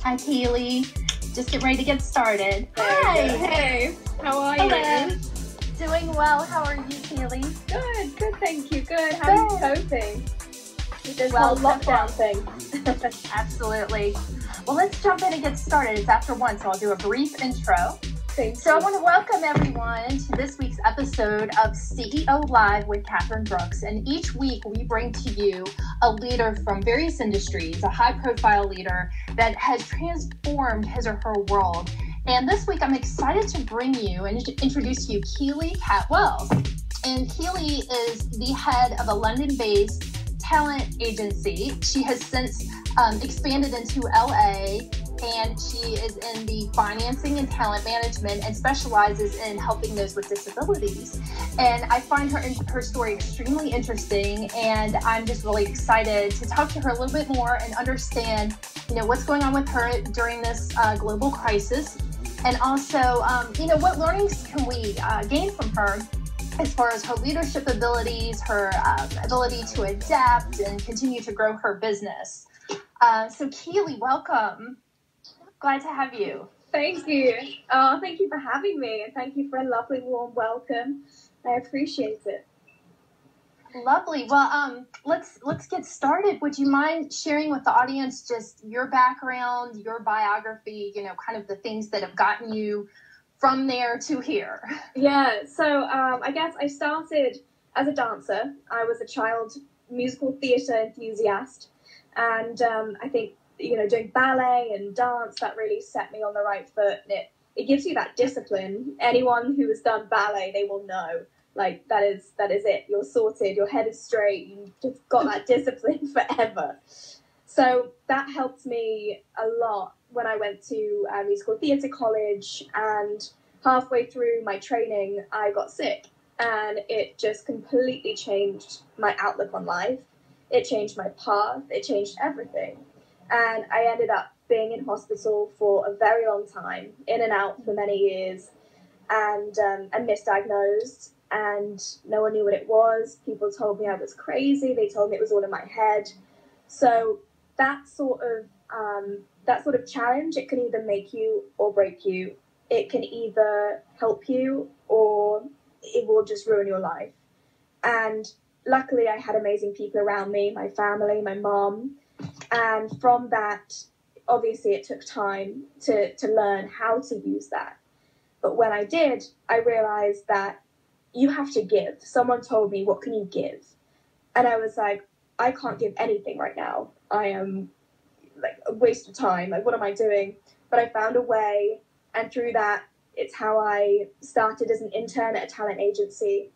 Hi, Keely. Just get ready to get started. Hi. Hey. How are you? Doing well. How are you, Keely? Good. Thank you. Good. How are you coping with this whole lockdown thing? Absolutely. Well, let's jump in and get started. It's after 1, so I'll do a brief intro. So I want to welcome everyone to this week's episode of CEO Live with Kathryn Brooks. And each week we bring to you a leader from various industries, a high-profile leader that has transformed his or her world. And this week I'm excited to bring you and introduce to you Keely Catwells. And Keely is the head of a London-based talent agency. She has since expanded into LA, and she is in the financing and talent management and specializes in helping those with disabilities. And I find her story extremely interesting, and I'm just really excited to talk to her a little bit more and understand, what's going on with her during this global crisis, and also, what learnings can we gain from her as far as her leadership abilities, her ability to adapt and continue to grow her business. So Keely, welcome. Glad to have you. Thank you. Thank you for having me, and thank you for a lovely, warm welcome. I appreciate it. Lovely. Well, let's get started. Would you mind sharing with the audience just your background, your biography, kind of the things that have gotten you from there to here? Yeah. So I guess I started as a dancer. I was a child musical theatre enthusiast, and I think doing ballet and dance, that really set me on the right foot. And it gives you that discipline. Anyone who has done ballet, they will know, like, that is it. You're sorted. Your head is straight. You've just got that discipline forever. So that helped me a lot when I went to musical theatre college, and halfway through my training, I got sick, and it just completely changed my outlook on life. It changed my path. It changed everything. And I ended up being in hospital for a very long time, in and out for many years, and misdiagnosed, and no one knew what it was. People told me I was crazy. They told me it was all in my head. So that sort of challenge, it can either make you or break you. It can either help you or it will just ruin your life. And luckily I had amazing people around me, my family, my mom. And from that, obviously it took time to learn how to use that. But when I did, I realized that you have to give. Someone told me, what can you give? And I was like, I can't give anything right now. I am like a waste of time. Like, what am I doing? But I found a way. And through that, it's how I started as an intern at a talent agency.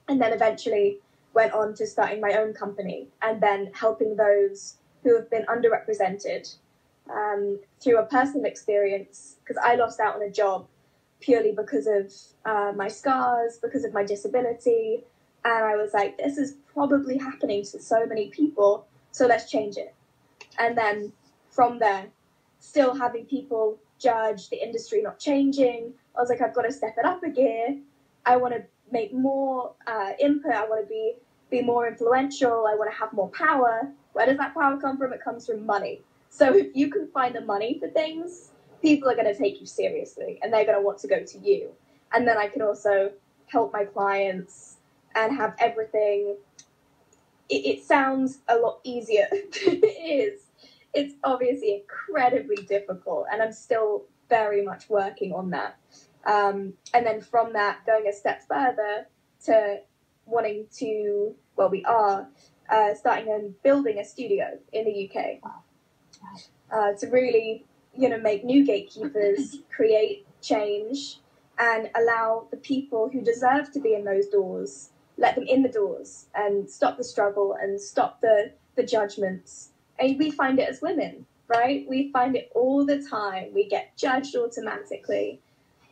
And then eventually went on to starting my own company and then helping those who have been underrepresented through a personal experience, because I lost out on a job purely because of my scars, because of my disability. And I was like, this is probably happening to so many people, so let's change it. And then from there, still having people judge the industry not changing, I was like, I've got to step it up a gear. I want to make more input. I want to be more influential. I want to have more power. Where does that power come from? It comes from money. So if you can find the money for things, people are going to take you seriously, and they're going to want to go to you. And then I can also help my clients and have everything. It sounds a lot easier than it is. It's obviously incredibly difficult, and I'm still very much working on that. And then from that, going a step further to wanting to, we are starting and building a studio in the UK to really, make new gatekeepers, create change, and allow the people who deserve to be in those doors, let them in the doors, and stop the struggle and stop the judgments. And we find it as women, right? We find it all the time. We get judged automatically,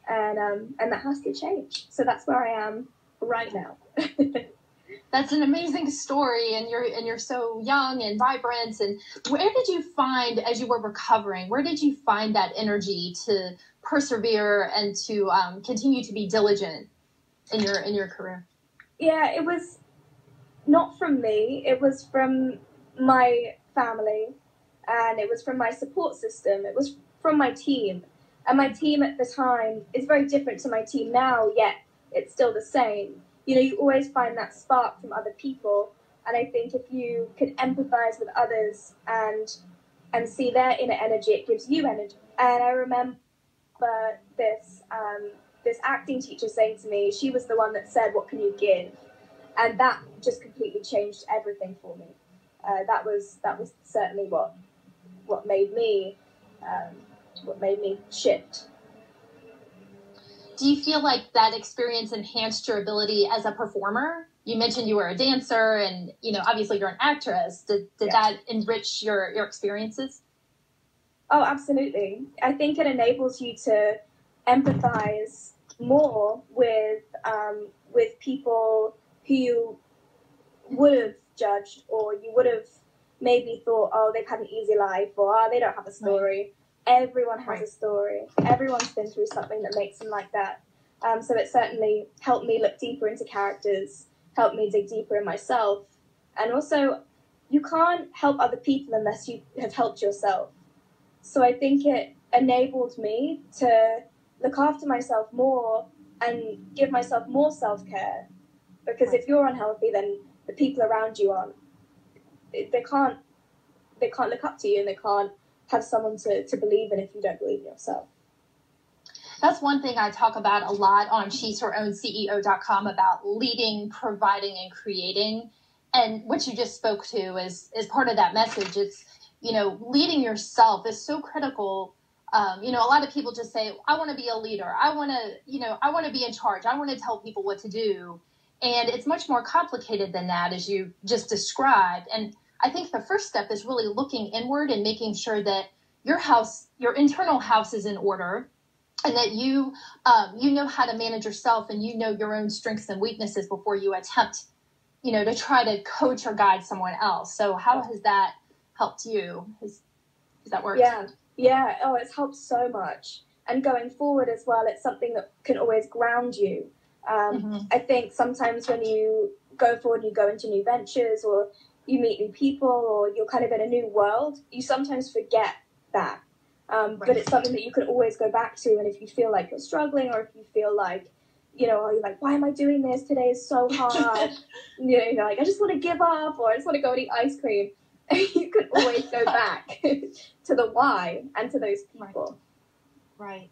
and that has to change. So that's where I am right now. That's an amazing story, and you're so young and vibrant. And where did you find, as you were recovering, where did you find that energy to persevere and to continue to be diligent in your career? Yeah, it was not from me. It was from my family. and it was from my support system. It was from my team. And my team at the time is very different to my team now, yet it's still the same. You know, you always find that spark from other people. And I think if you could empathize with others and see their inner energy, it gives you energy. And I remember this acting teacher saying to me, she was the one that said, "What can you give?" And that just completely changed everything for me. That was certainly what made me shift. Do you feel like that experience enhanced your ability as a performer? You mentioned you were a dancer, and obviously you're an actress. Did that enrich your experiences? Oh, absolutely. I think it enables you to empathize more with people who you would have judged, or you would have maybe thought, oh, they've had an easy life, or oh, they don't have a story. Right. Everyone has a story. Everyone's been through something that makes them like that. So it certainly helped me look deeper into characters, helped me dig deeper in myself. And also, you can't help other people unless you have helped yourself. So I think it enabled me to look after myself more and give myself more self-care. Because if you're unhealthy, then the people around you aren't. They can't look up to you, and they can't have someone to believe in if you don't believe in yourself. That's one thing I talk about a lot on She'sHerOwnCEO.com about leading, providing, and creating. And what you just spoke to is part of that message. It's, leading yourself is so critical. A lot of people just say, I want to be a leader. I want to be in charge. I want to tell people what to do. And it's much more complicated than that, as you just described. And I think the first step is really looking inward and making sure that your internal house is in order, and that you know how to manage yourself, and your own strengths and weaknesses before you attempt, to try to coach or guide someone else. So how has that helped you? Has that worked? Yeah. Oh, it's helped so much. And going forward as well, it's something that can always ground you. I think sometimes when you go forward, you go into new ventures, or you meet new people, or you're kind of in a new world, you sometimes forget that. But it's something that you can always go back to. And if you feel like you're struggling, or if you feel like, you're like, why am I doing this? Today is so hard. You're like, I just want to give up, or I just want to go and eat ice cream. You can always go back to the why and to those people. Right.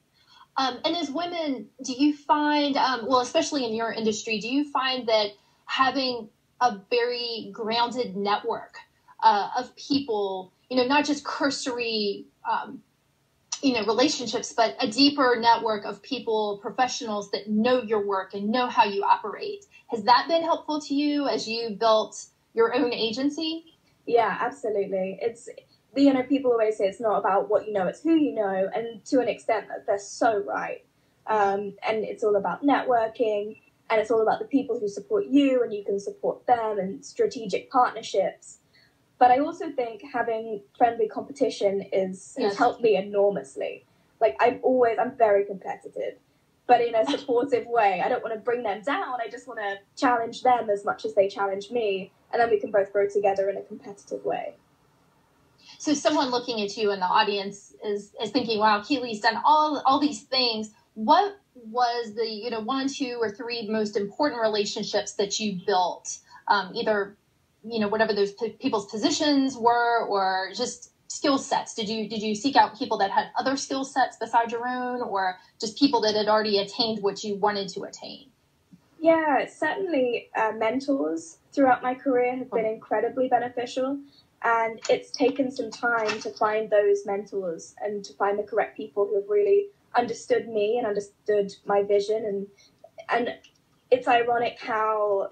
And as women, do you find, especially in your industry, do you find that having a very grounded network of people, not just cursory, relationships, but a deeper network of people, professionals that know your work and know how you operate? Has that been helpful to you as you built your own agency? Yeah, absolutely. It's, people always say it's not about what you know, it's who you know. And to an extent, that they're so right. And it's all about networking, and it's all about the people who support you, and you can support them, and strategic partnerships. But I also think having friendly competition has helped me enormously. Like, I'm very competitive, but in a supportive way. I don't want to bring them down. I just want to challenge them as much as they challenge me. And then we can both grow together in a competitive way. So someone looking at you in the audience is thinking, wow, Keely's done all these things. What was the, 1, 2, or 3 most important relationships that you built? Either, whatever those people's positions were, or just skill sets. Did you seek out people that had other skill sets besides your own, or just people that had already attained what you wanted to attain? Yeah, certainly mentors throughout my career have been incredibly beneficial. And it's taken some time to find those mentors and to find the correct people who have really understood me and understood my vision. And it's ironic how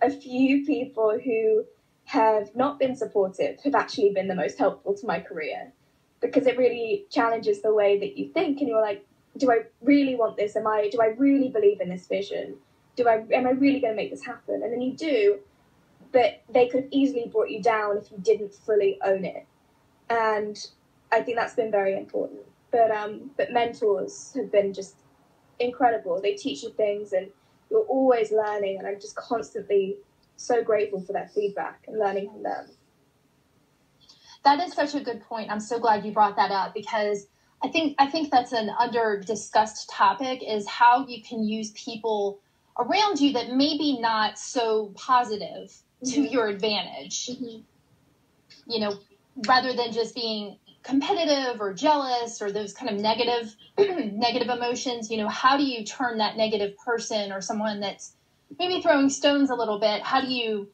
a few people who have not been supportive have actually been the most helpful to my career, because it really challenges the way that you think, and you're like, do I really want this? Do I really believe in this vision? Am I really going to make this happen? And then you do, but they could have easily brought you down if you didn't fully own it. And I think that's been very important. But mentors have been just incredible. They teach you things, and you're always learning, and I'm just constantly so grateful for their feedback and learning from them. That is such a good point. I'm so glad you brought that up, because I think that's an under discussed topic, is how you can use people around you that maybe not so positive to your advantage. You know, rather than just being competitive or jealous or those kind of negative emotions. You know, how do you turn that negative person or someone that's maybe throwing stones a little bit, how do you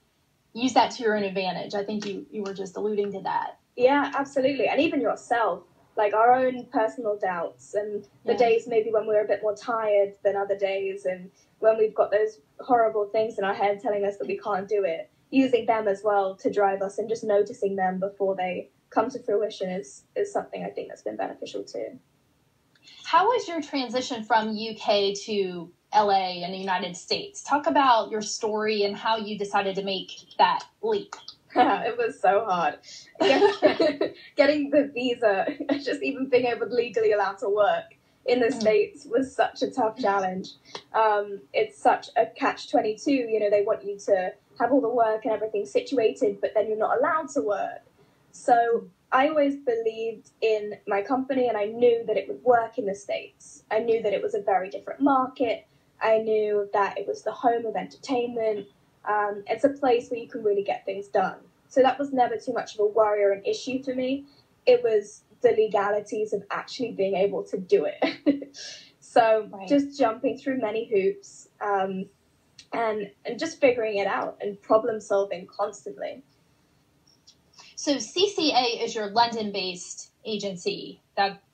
use that to your own advantage? I think you were just alluding to that. Yeah, absolutely. And even yourself, like our own personal doubts and the days maybe when we're a bit more tired than other days, and when we've got those horrible things in our head telling us that we can't do it, using them as well to drive us and just noticing them before they come to fruition is something I think that's been beneficial too. How was your transition from UK to LA and the United States? Talk about your story and how you decided to make that leap. It was so hard. Getting the visa, just even being able to legally allowed to work in the States was such a tough challenge. It's such a catch-22. You know, they want you to have all the work and everything situated, but then you're not allowed to work. So I always believed in my company, and I knew that it would work in the States. I knew that it was a very different market. I knew that it was the home of entertainment. It's a place where you can really get things done. So that was never too much of a worry or an issue for me. It was the legalities of actually being able to do it. So just jumping through many hoops and just figuring it out and problem solving constantly. So CCA is your London-based agency.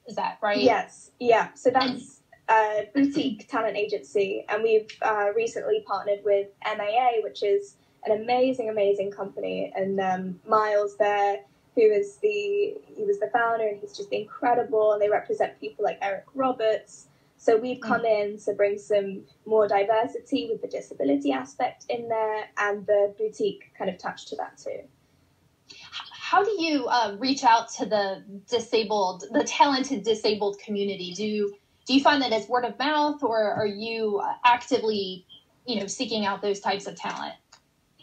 Is that right? Yes. Yeah. So that's a boutique talent agency, and we've recently partnered with MAA, which is an amazing company. And Miles there, he was the founder, and he's just incredible. And they represent people like Eric Roberts. So we've come in to bring some more diversity with the disability aspect in there, and the boutique kind of touch to that too. How do you reach out to the talented disabled community? Do you find that it's word of mouth, or are you actively, seeking out those types of talent?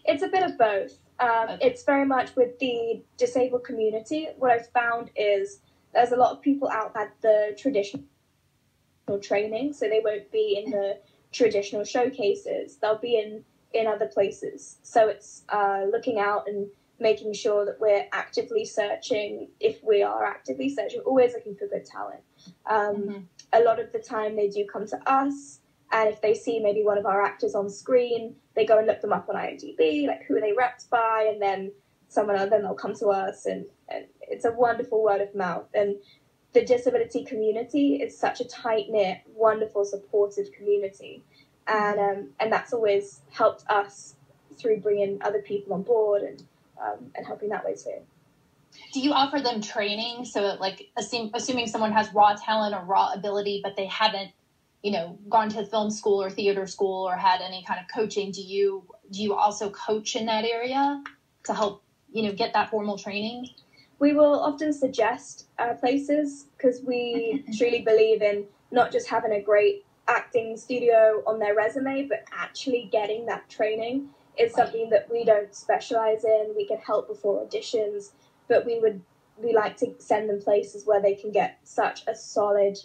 It's a bit of both. It's very much with the disabled community. What I've found is there's a lot of people out at the traditional training, so they won't be in the traditional showcases. They'll be in other places. So it's looking out and making sure that we're actively searching. If we are actively searching, always looking for good talent. A lot of the time they do come to us, and if they see maybe one of our actors on screen, they go and look them up on IMDb, like who are they repped by, and then they'll come to us, and it's a wonderful word of mouth. And the disability community is such a tight-knit, wonderful, supportive community, and that's always helped us through bringing other people on board and helping that way too. Do you offer them training? So, like, assuming someone has raw talent or raw ability, but they haven't, gone to film school or theater school or had any kind of coaching, do you also coach in that area to help, get that formal training? We will often suggest places, because we truly believe in not just having a great acting studio on their resume, but actually getting that training. It's something that we don't specialize in. We can help before auditions, but we like to send them places where they can get such a solid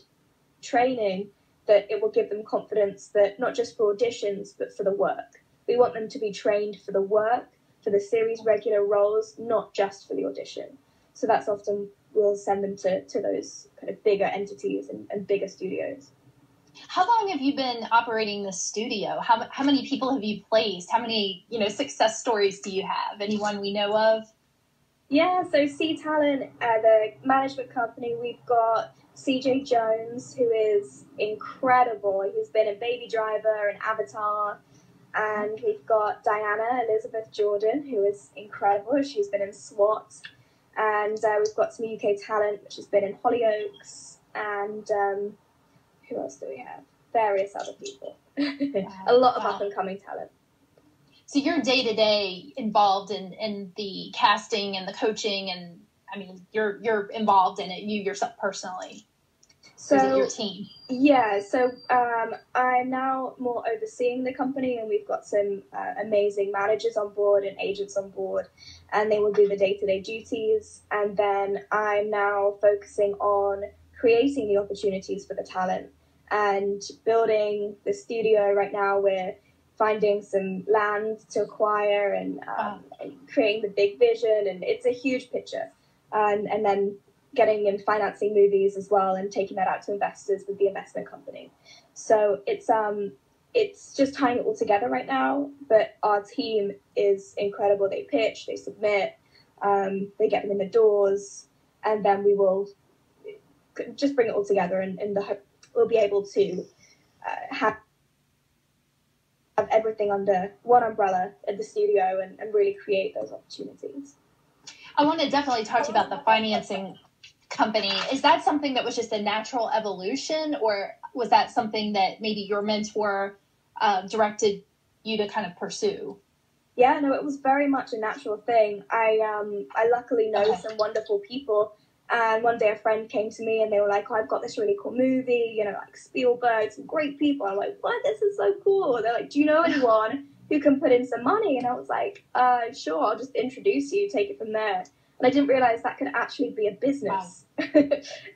training that it will give them confidence that not just for auditions, but for the work. We want them to be trained for the work, for the series regular roles, not just for the audition. So that's often we'll send them to those kind of bigger entities and bigger studios. How long have you been operating the studio? How many people have you placed? How many, success stories do you have? Anyone we know of? Yeah, so C Talent, the management company, we've got CJ Jones, who is incredible. He's been in Baby Driver and Avatar. And we've got Diana Elizabeth Jordan, who is incredible. She's been in SWAT. And we've got some UK talent, which has been in Hollyoaks. And who else do we have? Various other people. A lot of up-and-coming talent. So you're day-to-day involved in the casting and the coaching, and, I mean, you're involved in it, you yourself personally. So, or is it your team? Yeah, so I'm now more overseeing the company, and we've got some amazing managers on board and agents on board, and they will do the day-to-day duties. And then I'm now focusing on creating the opportunities for the talent and building the studio. Right now we're finding some land to acquire and creating the big vision, and it's a huge picture. And then getting and financing movies as well and taking that out to investors with the investment company. So it's just tying it all together right now, but our team is incredible. They pitch, they submit, they get them in the doors, and then we will just bring it all together, and the hope we'll be able to have everything under one umbrella at the studio and really create those opportunities. I want to definitely talk to you about the financing company. Is that something that was just a natural evolution, or was that something that maybe your mentor directed you to kind of pursue? Yeah, no, it was very much a natural thing. I luckily know some wonderful people, and one day a friend came to me and they were like, "Oh, I've got this really cool movie, you know, like Spielberg, some great people." I'm like, "What? This is so cool." They're like, "Do you know anyone who can put in some money?" And I was like, "Sure, I'll just introduce you, take it from there." And I didn't realize that could actually be a business. Wow.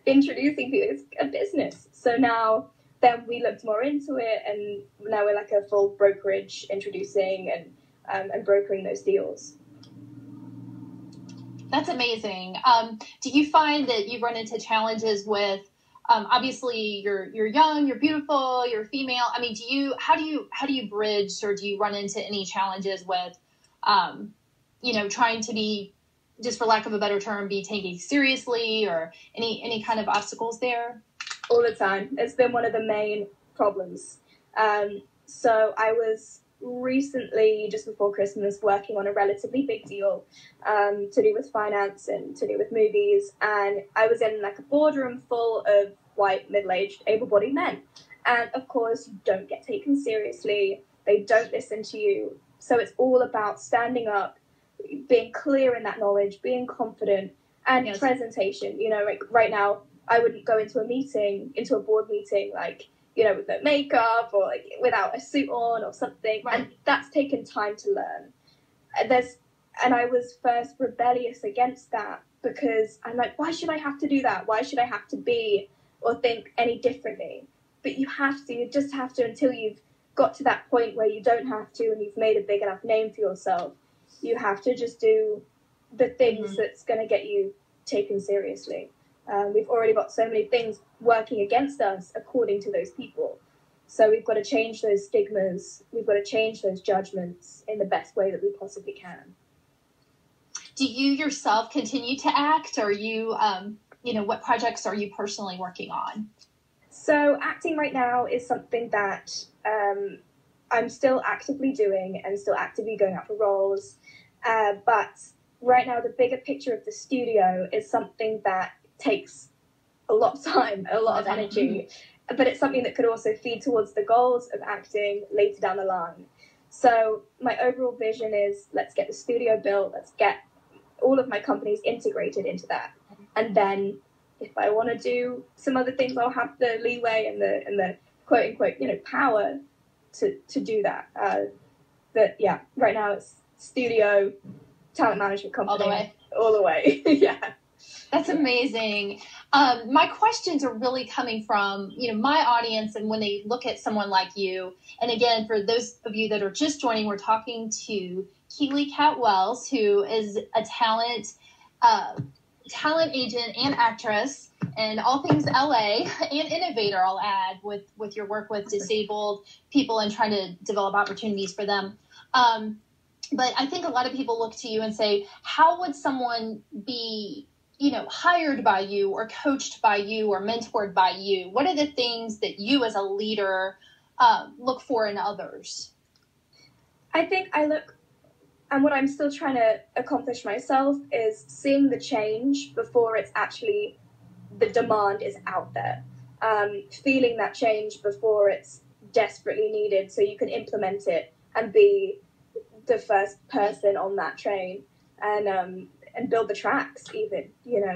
Introducing people is a business. So now then we looked more into it, and now we're like a full brokerage introducing and brokering those deals. That's amazing. Do you find that you run into challenges with, obviously you're young, you're beautiful, you're female. I mean, how do you bridge, or do you run into any challenges with, trying to be, just for lack of a better term, be taken seriously, or any kind of obstacles there? All the time. It's been one of the main problems. So I was recently, just before Christmas, working on a relatively big deal to do with finance and to do with movies, and I was in like a boardroom full of white, middle-aged, able-bodied men, and of course you don't get taken seriously, they don't listen to you. So it's all about standing up, being clear in that knowledge, being confident, and yes, presentation. You know, like right now I wouldn't go into a board meeting like, you know, with no makeup or like without a suit on or something. Right. And that's taken time to learn. And I was first rebellious against that, because I'm like, why should I have to do that? Why should I have to be or think any differently? But you just have to until you've got to that point where you don't have to, and you've made a big enough name for yourself. You have to just do the things that's going to get you taken seriously. We've already got so many things working against us according to those people. So we've got to change those stigmas. We've got to change those judgments in the best way that we possibly can. Do you yourself continue to act, or you, what projects are you personally working on? So acting right now is something that I'm still actively doing and still actively going out for roles. But right now, the bigger picture of the studio is something that takes a lot of time, a lot of energy, but it's something that could also feed towards the goals of acting later down the line. So my overall vision is, let's get the studio built, let's get all of my companies integrated into that. And then if I want to do some other things, I'll have the leeway and the quote unquote, power to do that. But yeah, right now it's studio, talent management company. All the way. Yeah. That's amazing. My questions are really coming from, my audience, and when they look at someone like you. And again, for those of you that are just joining, we're talking to Keely Cat Wells, who is a talent agent and actress, and all things LA, and innovator, I'll add, with your work with disabled people and trying to develop opportunities for them. But I think a lot of people look to you and say, how would someone be, hired by you or coached by you or mentored by you? What are the things that you as a leader look for in others? I think and what I'm still trying to accomplish myself is seeing the change before it's actually, the demand is out there. Feeling that change before it's desperately needed, so you can implement it and be the first person on that train and build the tracks even,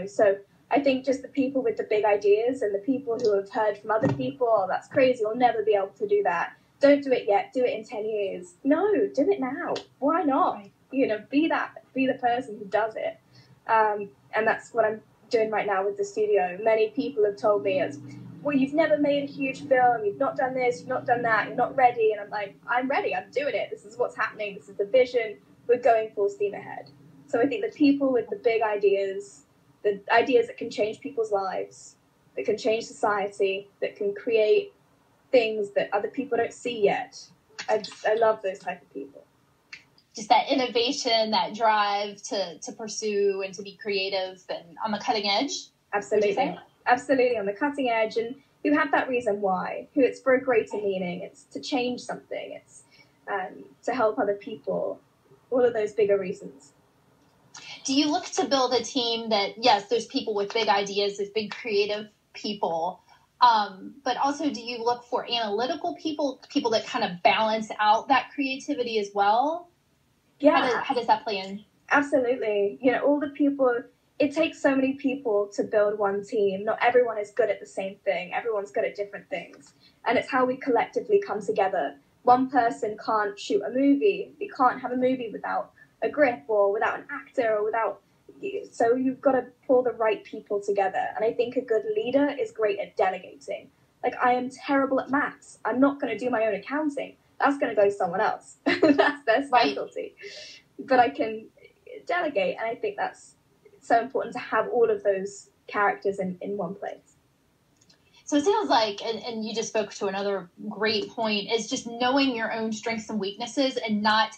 So I think just the people with the big ideas and the people who have heard from other people, oh, that's crazy, you'll never be able to do that. Don't do it yet, do it in 10 years. No, do it now. Why not? Right. You know, be the person who does it. And that's what I'm doing right now with the studio. Many people have told me, well, you've never made a huge film, you've not done this, you've not done that, you're not ready. And I'm like, I'm ready, I'm doing it. This is what's happening, this is the vision, we're going full steam ahead. So I think the people with the big ideas, the ideas that can change people's lives, that can change society, that can create things that other people don't see yet. I love those type of people. Just that innovation, that drive to pursue and to be creative and on the cutting edge. Absolutely. Absolutely, on the cutting edge, and who have that reason why, who it's for a greater meaning, it's to change something, it's to help other people, all of those bigger reasons. Do you look to build a team that, yes, there's people with big ideas, there's big creative people, but also do you look for analytical people that kind of balance out that creativity as well? Yeah. How does that play in? Absolutely. You know, all the people, it takes so many people to build one team. Not everyone is good at the same thing. Everyone's good at different things. And it's how we collectively come together. One person can't shoot a movie. You can't have a movie without a grip or without an actor or without... So you've got to pull the right people together. And I think a good leader is great at delegating. Like, I am terrible at maths. I'm not going to do my own accounting. That's going to go to someone else. That's their specialty. Right. But I can delegate, and I think that's so important to have all of those characters in one place. So it sounds like, and you just spoke to another great point, is just knowing your own strengths and weaknesses and not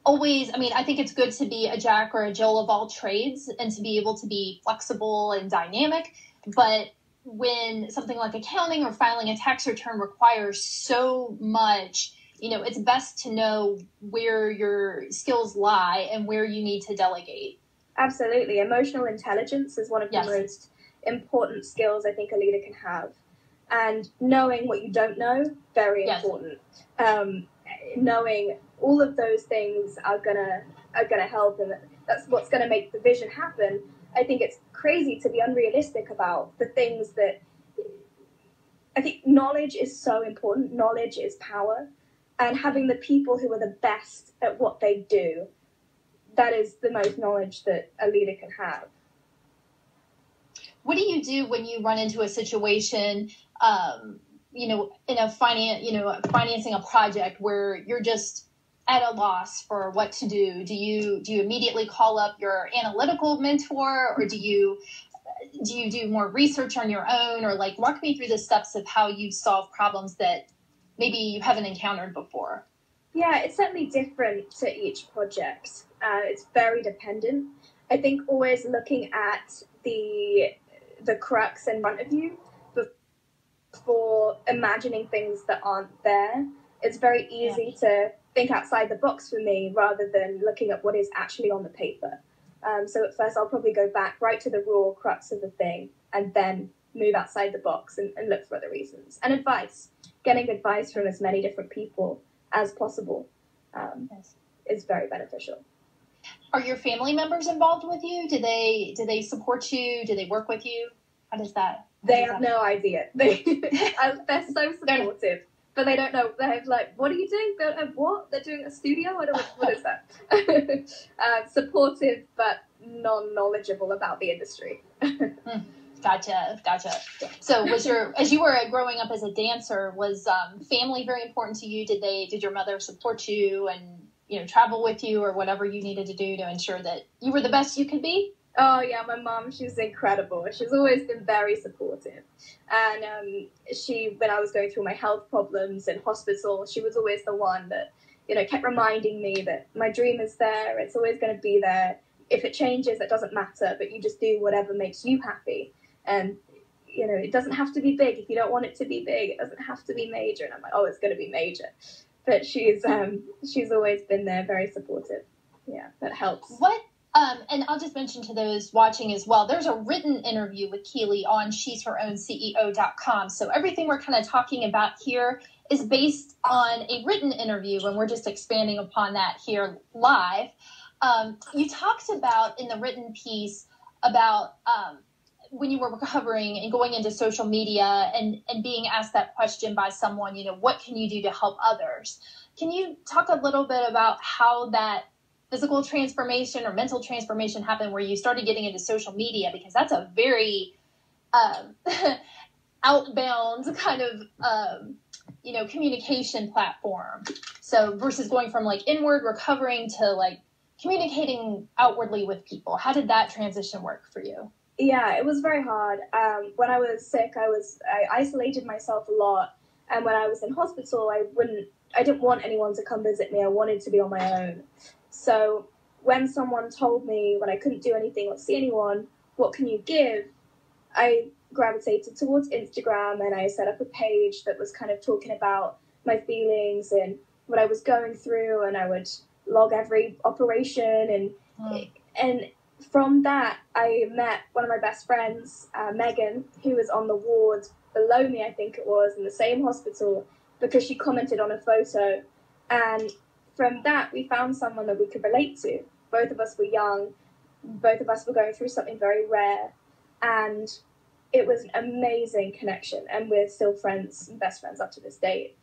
always, I mean, I think it's good to be a Jack or a Jill of all trades and to be able to be flexible and dynamic, but when something like accounting or filing a tax return requires so much, you know, it's best to know where your skills lie and where you need to delegate. Absolutely. Emotional intelligence is one of the most important skills I think a leader can have. And knowing what you don't know, very important. Knowing all of those things are gonna help, and that's what's gonna make the vision happen. I think it's crazy to be unrealistic about the things that... I think knowledge is so important. Knowledge is power. And having the people who are the best at what they do, that is the most knowledge that a leader can have. What do you do when you run into a situation, you know, in a financing a project where you're just at a loss for what to do? Do you immediately call up your analytical mentor, or do you do more research on your own, or like walk me through the steps of how you solve problems that maybe you haven't encountered before? Yeah, it's certainly different to each project. It's very dependent. I think always looking at the crux in front of you before imagining things that aren't there. It's very easy to think outside the box for me rather than looking at what is actually on the paper. So at first I'll probably go back right to the raw crux of the thing and then move outside the box and look for other reasons. And advice. Getting advice from as many different people as possible is very beneficial. Are your family members involved with you? Do they support you? Do they work with you? How does that? They have no idea. They're so supportive, but they don't know. They're like, "What are you doing?" They don't know what they're doing. A studio? I don't know what is that. Supportive, but non-knowledgeable about the industry. Gotcha. So as you were growing up as a dancer, was family very important to you? Did your mother support you and, you know, travel with you or whatever you needed to do to ensure that you were the best you could be? Oh yeah, my mom, she's incredible. She's always been very supportive. And when I was going through my health problems in hospital, she was always the one that, you know, kept reminding me that my dream is there. It's always going to be there. If it changes, it doesn't matter, but you just do whatever makes you happy. And, you know, it doesn't have to be big. If you don't want it to be big, it doesn't have to be major. And I'm like, oh, it's going to be major. But she's always been there, very supportive. Yeah, that helps. And I'll just mention to those watching as well, there's a written interview with Keely on she'sherownCEO.com. So everything we're kind of talking about here is based on a written interview, and we're just expanding upon that here live. You talked about in the written piece about when you were recovering and going into social media and being asked that question by someone, what can you do to help others? Can you talk a little bit about how that physical transformation or mental transformation happened where you started getting into social media? Because that's a very outbound kind of, communication platform. So versus going from like inward recovering to like communicating outwardly with people. How did that transition work for you? Yeah, it was very hard. When I was sick, I isolated myself a lot. And when I was in hospital, I didn't want anyone to come visit me. I wanted to be on my own. So when someone told me when I couldn't do anything or see anyone, what can you give? I gravitated towards Instagram, and I set up a page that was kind of talking about my feelings and what I was going through, and I would log every operation and from that I met one of my best friends, Megan, who was on the ward below me, I think it was, in the same hospital, because she commented on a photo, and from that we found someone that we could relate to. Both of us were young, both of us were going through something very rare, and it was an amazing connection, and we're still friends and best friends up to this date.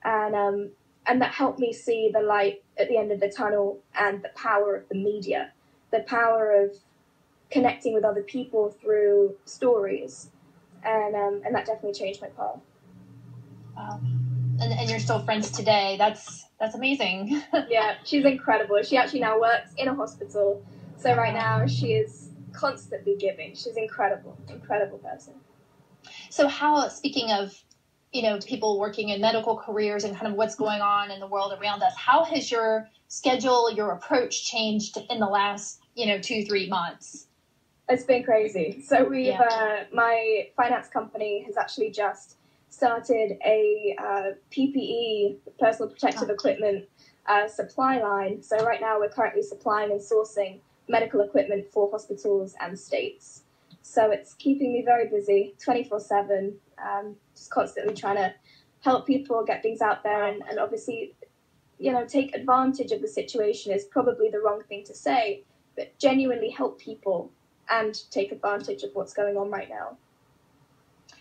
And that helped me see the light at the end of the tunnel and the power of the media, the power of connecting with other people through stories. And that definitely changed my path. Wow. And you're still friends today. That's amazing. Yeah, she's incredible. She actually now works in a hospital. So right now she is constantly giving. She's incredible person. So how, speaking of, people working in medical careers and kind of what's going on in the world around us, how has your schedule, your approach changed in the last, 2-3 months? It's been crazy. So my finance company has actually just started a PPE, personal protective equipment supply line. So right now we're currently supplying and sourcing medical equipment for hospitals and states. So it's keeping me very busy 24/7, just constantly trying to help people get things out there. And obviously, take advantage of the situation is probably the wrong thing to say, but genuinely help people and take advantage of what's going on right now.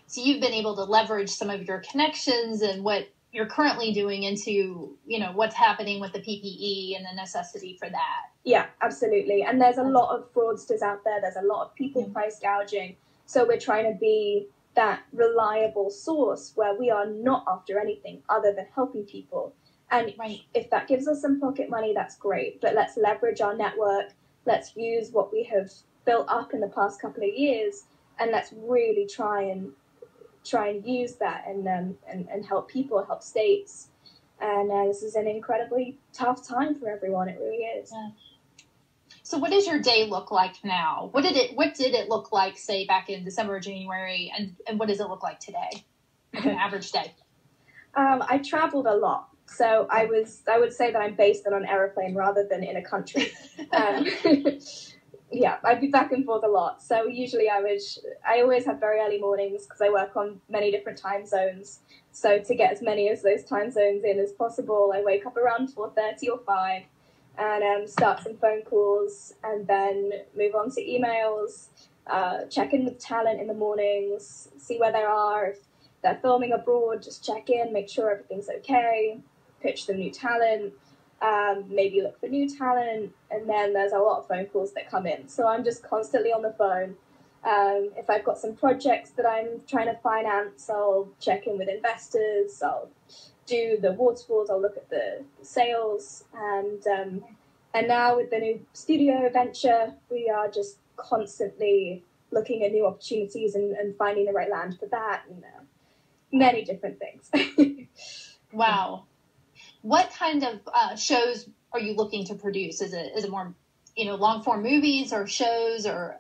So you've been able to leverage some of your connections and what you're currently doing into, what's happening with the PPE and the necessity for that. Yeah, absolutely. And there's a lot of fraudsters out there. There's a lot of people price gouging. So we're trying to be that reliable source where we are not after anything other than helping people. And if that gives us some pocket money, that's great. But let's leverage our network. Let's use what we have built up in the past couple of years, and let's really try and use that and help people, help states. And this is an incredibly tough time for everyone. It really is. Yeah. So what does your day look like now? What did it look like, say, back in December, January, and what does it look like today? Like an average day? I traveled a lot. So I would say that I'm based on an airplane rather than in a country. Yeah, I'd be back and forth a lot. So usually I always have very early mornings because I work on many different time zones. So to get as many of those time zones in as possible, I wake up around 4:30 or 5 and start some phone calls and then move on to emails, check in with talent in the mornings, see where they are. If they're filming abroad, just check in, make sure everything's okay, pitch them new talent. Maybe look for new talent, and then there's a lot of phone calls that come in. So I'm just constantly on the phone. If I've got some projects that I'm trying to finance, I'll check in with investors, I'll do the waterfalls, I'll look at the sales, and now with the new studio venture, we are just constantly looking at new opportunities and finding the right land for that, and many different things. Wow. What kind of shows are you looking to produce? Is it more, long form movies or shows, or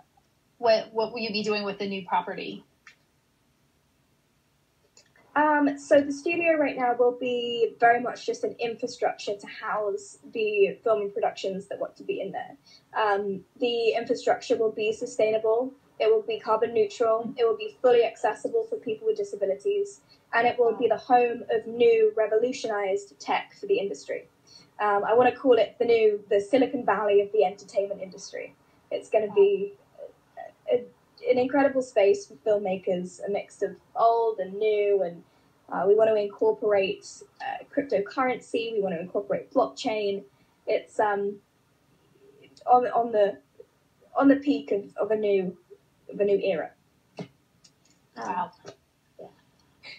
what will you be doing with the new property? So the studio right now will be very much just an infrastructure to house the filming productions that want to be in there. The infrastructure will be sustainable. It will be carbon neutral. It will be fully accessible for people with disabilities. And it will be the home of new revolutionized tech for the industry. I want to call it the Silicon Valley of the entertainment industry. It's going to be an incredible space for filmmakers, a mix of old and new, and we want to incorporate cryptocurrency. We want to incorporate blockchain. It's on the peak of a new era. Wow. Yeah.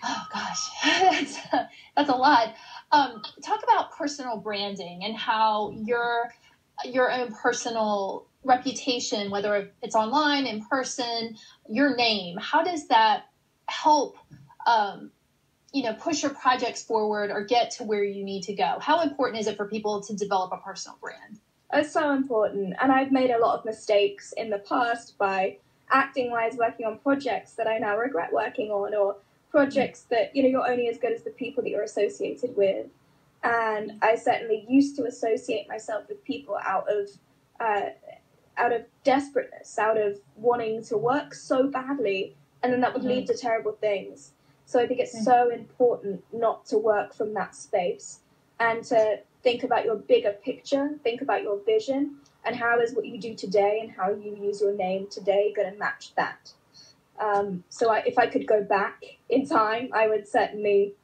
Oh gosh, that's a lot. Talk about personal branding and how your own personal reputation, whether it's online, in person, your name, how does that help, push your projects forward or get to where you need to go? How important is it for people to develop a personal brand? It's so important. And I've made a lot of mistakes in the past by acting wise, working on projects that I now regret working on, or projects that, you're only as good as the people that you're associated with. And I certainly used to associate myself with people out of desperateness, out of wanting to work so badly, and then that would lead to terrible things. So I think it's so important not to work from that space and to think about your bigger picture, think about your vision, and how is what you do today and how you use your name today going to match that. If I could go back in time, I would certainly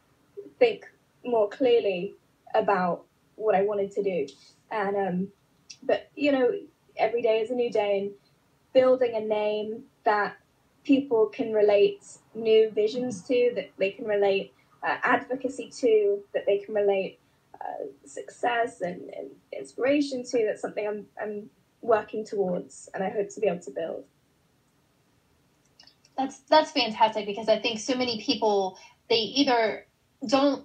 think more clearly about what I wanted to do. And but every day is a new day, and building a name that people can relate new visions to, that they can relate advocacy to, that they can relate success and inspiration to. That's something I'm working towards, and I hope to be able to build. That's fantastic, because I think so many people, they either don't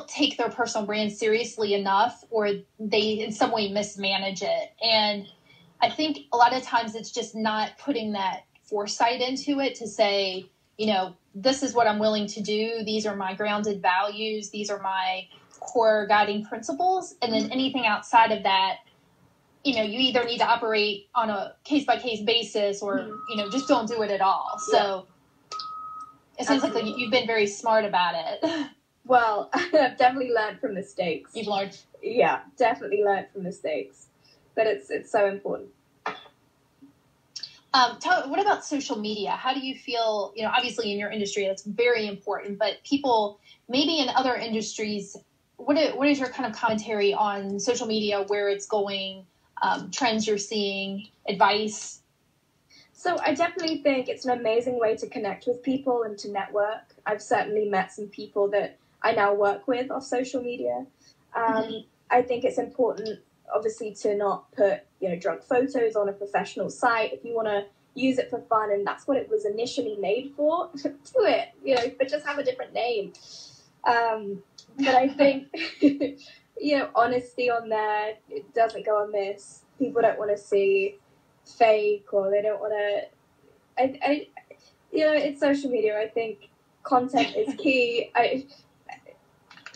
take their personal brand seriously enough, or they in some way mismanage it. And I think a lot of times it's just not putting that foresight into it to say, this is what I'm willing to do. These are my grounded values. These are my core guiding principles. And then anything outside of that, you either need to operate on a case-by-case basis, or, just don't do it at all. So it sounds like you've been very smart about it. Well, I've definitely learned from mistakes. You've learned? Yeah, definitely learned from mistakes. But it's so important. What about social media? How do you feel, obviously in your industry, that's very important, but people maybe in other industries, what is your kind of commentary on social media, where it's going, trends you're seeing, advice? So I definitely think it's an amazing way to connect with people and to network. I've certainly met some people that I now work with off social media. I think it's important, obviously, to not put drunk photos on a professional site. If you want to use it for fun, and that's what it was initially made for, do it, but just have a different name. But I think honesty on there, it doesn't go amiss. People don't want to see fake, or they don't want to it's social media. I think content is key.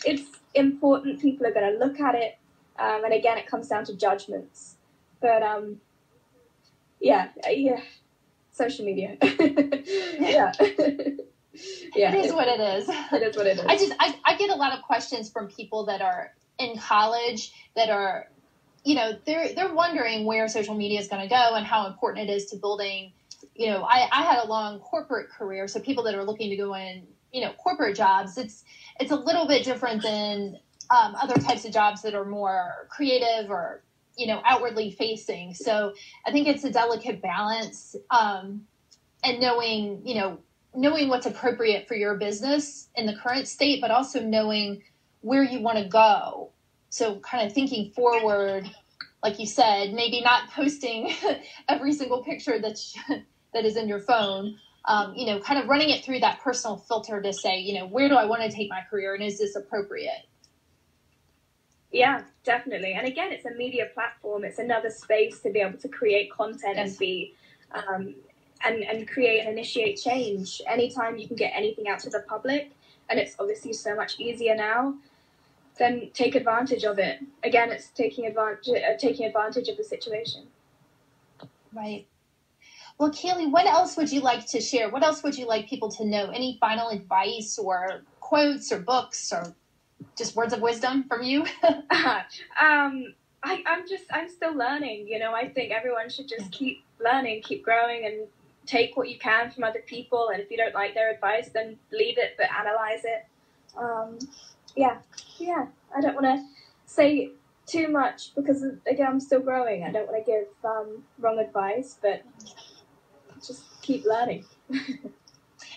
It's important. People are going to look at it. And again, it comes down to judgments. But social media. Yeah. Yeah. It is what it is. It is what it is. I get a lot of questions from people that are in college that are, they're wondering where social media is going to go and how important it is to building. I had a long corporate career, so people that are looking to go in, corporate jobs, it's a little bit different than other types of jobs that are more creative or, outwardly facing. So I think it's a delicate balance, and knowing what's appropriate for your business in the current state, but also knowing where you want to go. So kind of thinking forward, like you said, maybe not posting every single picture that is in your phone, kind of running it through that personal filter to say, where do I want to take my career, and is this appropriate? Yeah, definitely. And again, it's a media platform. It's another space to be able to create content and be, and create and initiate change. Anytime you can get anything out to the public, and it's obviously so much easier now, then take advantage of it. Again, it's taking advantage of the situation. Right. Well, Kaylee, what else would you like to share? What else would you like people to know? Any final advice or quotes or books or just words of wisdom from you? I'm still learning. I think everyone should just keep learning, keep growing, and take what you can from other people, and if you don't like their advice, then leave it, but analyze it. Yeah, I don't want to say too much because, again, I'm still growing. I don't want to give wrong advice, but just keep learning.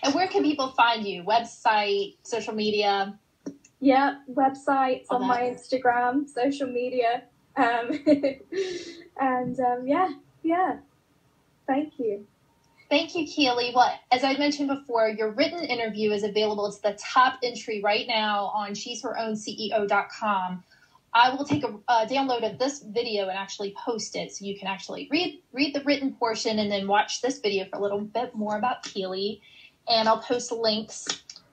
And where can people find you? Website, social media? Yeah, websites, on my Instagram, social media. And yeah. Thank you. Thank you, Keely. Well, as I mentioned before, your written interview is available. It's the top entry right now on she'sherown.ceo.com. I will take a download of this video and actually post it so you can actually read the written portion and then watch this video for a little bit more about Keely. And I'll post links.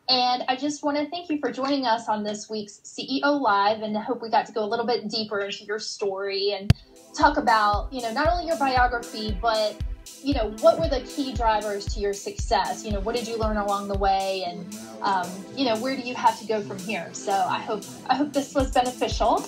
And I just want to thank you for joining us on this week's CEO Live, and I hope we got to go a little bit deeper into your story and talk about, not only your biography, but what were the key drivers to your success? What did you learn along the way? And, where do you have to go from here? So I hope this was beneficial.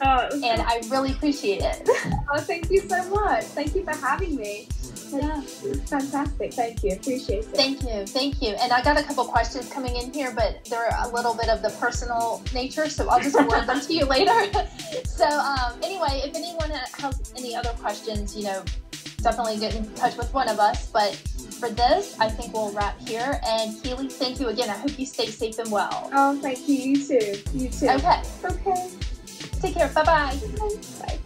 And I really appreciate it. Oh, thank you so much. Thank you for having me. Yeah, it's fantastic. Thank you. Appreciate it. Thank you. And I got a couple questions coming in here, but they're a little bit of the personal nature, so I'll just forward them to you later. So anyway, if anyone has any other questions, definitely get in touch with one of us. But for this, I think we'll wrap here. And Keely, thank you again. I hope you stay safe and well. Oh, thank you. You too. Okay. Okay. Take care. Bye-bye. Bye.